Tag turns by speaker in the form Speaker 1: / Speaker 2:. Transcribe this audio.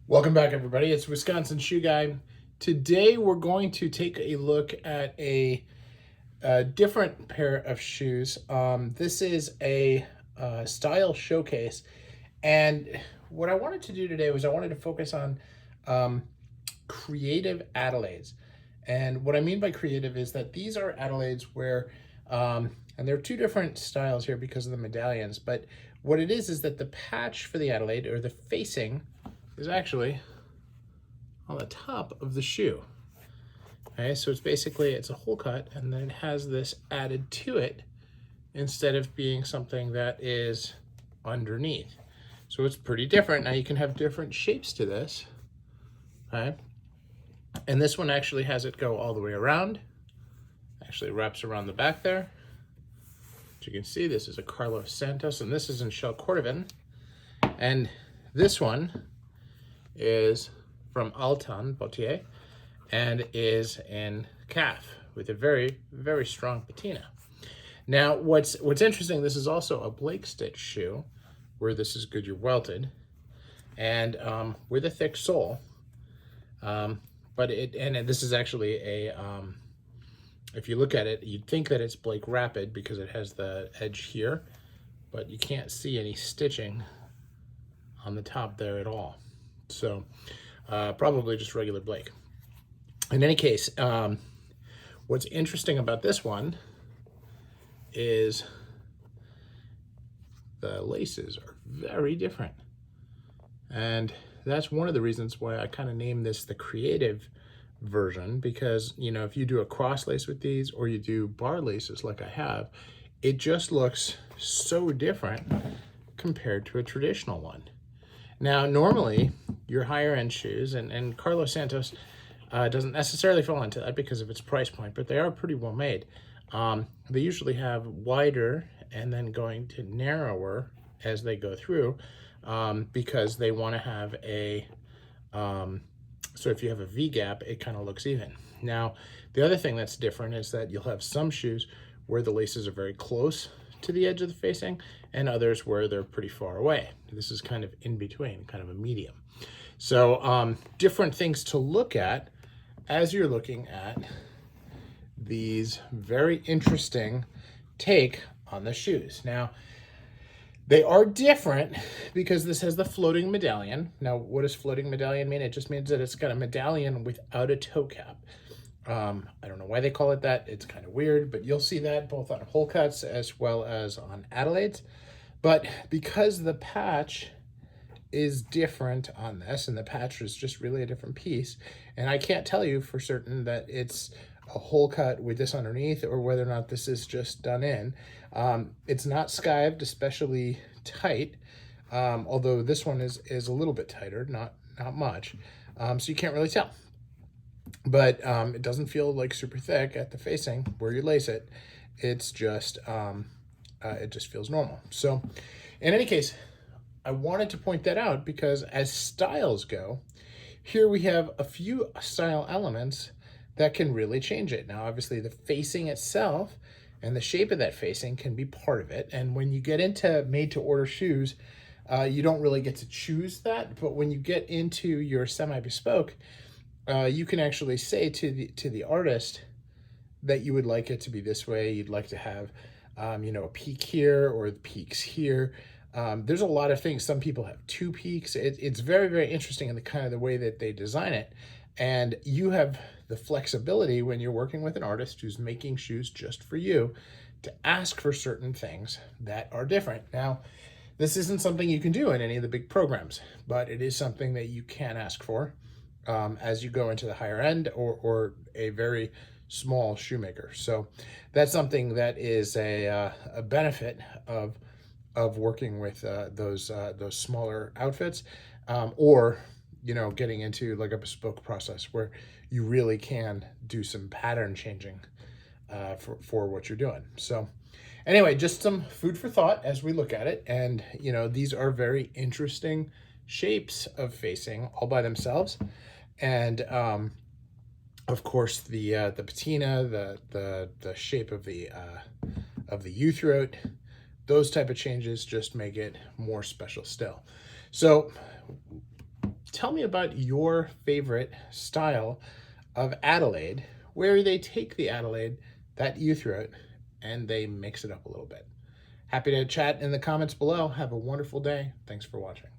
Speaker 1: Welcome back, everybody. It's Wisconsin Shoe Guy. Today, we're going to take a look at a different pair of shoes. This is a style showcase, and what I wanted to do today was I wanted to focus on um, creative Adelaides. And what I mean by creative is that these are Adelaides where, and there are two different styles here because of the medallions, but what it is that the patch for the Adelaide, or the facing, is actually on the top of the shoe. Okay, so it's a hole cut, and then it has this added to it instead of being something that is underneath. So it's pretty different. Now you can have different shapes to this. Okay, and this one actually has it go all the way around. Actually wraps around the back there. As you can see, this is a Carlos Santos, and this is in shell cordovan. And this one is from Altan Botier and is in calf with a very, very strong patina. Now, what's interesting, this is also a Blake stitch shoe where this is Goodyear welted and with a thick sole. But this is actually a, if you look at it, you'd think that it's Blake Rapid because it has the edge here, but you can't see any stitching on the top there at all. So probably just regular Blake. In any case, what's interesting about this one is the laces are very different. And that's one of the reasons why I kind of named this the creative version, because, you know, if you do a cross lace with these or you do bar laces like I have, it just looks so different compared to a traditional one. Now, normally, your higher end shoes, and Carlos Santos doesn't necessarily fall into that because of its price point, but they are pretty well made. They usually have wider and then going to narrower as they go through because they want to have a, so if you have a V gap, it kind of looks even. Now, the other thing that's different is that you'll have some shoes where the laces are very close to the edge of the facing and others where they're pretty far away. This is kind of in between, kind of a medium. So different things to look at as you're looking at these very interesting take on the shoes. Now, they are different because this has the floating medallion. Now, what does floating medallion mean? It just means that it's got a medallion without a toe cap. I don't know why they call it that. It's kind of weird, but you'll see that both on hole cuts as well as on Adelaide's. But because the patch is different on this, and the patch is just really a different piece, and I can't tell you for certain that it's a hole cut with this underneath or whether or not this is just done in. It's not skived especially tight, although this one is a little bit tighter, not much. So you can't really tell. But it doesn't feel like super thick at the facing where you lace it. It's just, it just feels normal. So in any case, I wanted to point that out because as styles go, here we have a few style elements that can really change it. Now, obviously the facing itself and the shape of that facing can be part of it. And when you get into made to order shoes, you don't really get to choose that. But when you get into your semi-bespoke, you can actually say to the artist that you would like it to be this way. You'd like to have, you know, a peak here or the peaks here. There's a lot of things. Some people have two peaks. It's very, very interesting in the kind of the way that they design it. And you have the flexibility when you're working with an artist who's making shoes just for you to ask for certain things that are different. Now, this isn't something you can do in any of the big programs, but it is something that you can ask for as you go into the higher end or a very small shoemaker. So that's something that is a benefit of working with those smaller outfits, or, you know, getting into like a bespoke process where you really can do some pattern changing for what you're doing. So anyway, just some food for thought as we look at it. And, you know, these are very interesting shapes of facing all by themselves. And of course, the patina, the shape of the U-throat, those type of changes just make it more special still. So tell me about your favorite style of Adelaide, where they take the Adelaide that you threw it and they mix it up a little bit. Happy to chat in the comments below. Have a wonderful day. Thanks for watching.